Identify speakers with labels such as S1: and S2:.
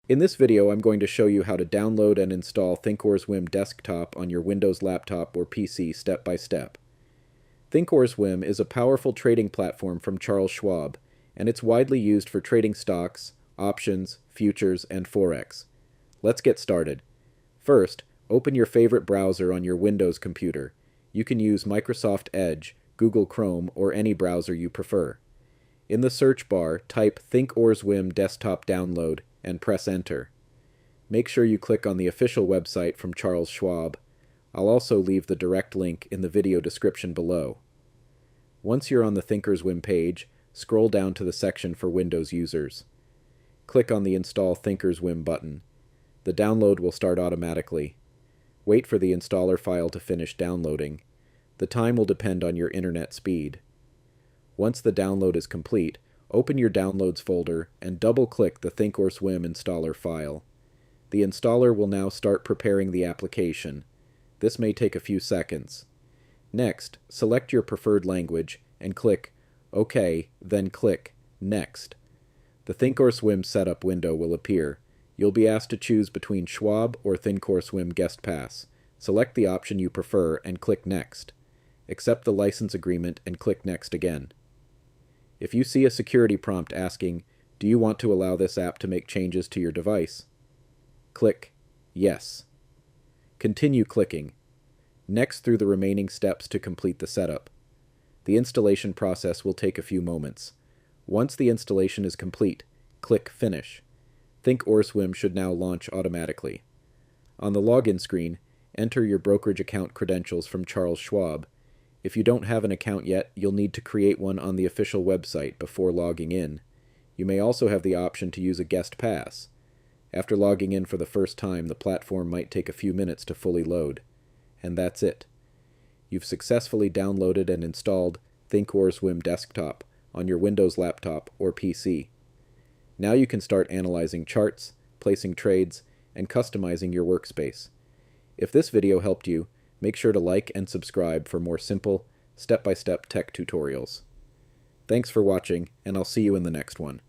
S1: In this video, I'm going to show you how to download and install Thinkorswim Desktop on your Windows laptop or PC step by step. Thinkorswim is a powerful trading platform from Charles Schwab, and it's widely used for trading stocks, options, futures, and forex. Let's get started. First, open your favorite browser on your Windows computer. You can use Microsoft Edge, Google Chrome, or any browser you prefer. In the search bar, type Thinkorswim Desktop Download and press Enter. Make sure you click on the official website from Charles Schwab. I'll also leave the direct link in the video description below. Once you're on the Thinkorswim page, scroll down to the section for Windows users. Click on the Install Thinkorswim button. The download will start automatically. Wait for the installer file to finish downloading. The time will depend on your internet speed. Once the download is complete, open your Downloads folder and double-click the Thinkorswim installer file. The installer will now start preparing the application. This may take a few seconds. Next, select your preferred language and click OK, then click Next. The Thinkorswim setup window will appear. You'll be asked to choose between Schwab or Thinkorswim Guest Pass. Select the option you prefer and click Next. Accept the license agreement and click Next again. If you see a security prompt asking, "Do you want to allow this app to make changes to your device?" click Yes. Continue clicking. Next through the remaining steps to complete the setup. The installation process will take a few moments. Once the installation is complete, click Finish. Thinkorswim should now launch automatically. On the login screen, enter your brokerage account credentials from Charles Schwab. If you don't have an account yet, you'll need to create one on the official website before logging in. You may also have the option to use a guest pass. After logging in for the first time, the platform might take a few minutes to fully load. And that's it. You've successfully downloaded and installed Thinkorswim Desktop on your Windows laptop or PC. Now you can start analyzing charts, placing trades, and customizing your workspace. If this video helped you, make sure to like and subscribe for more simple, step-by-step tech tutorials. Thanks for watching, and I'll see you in the next one.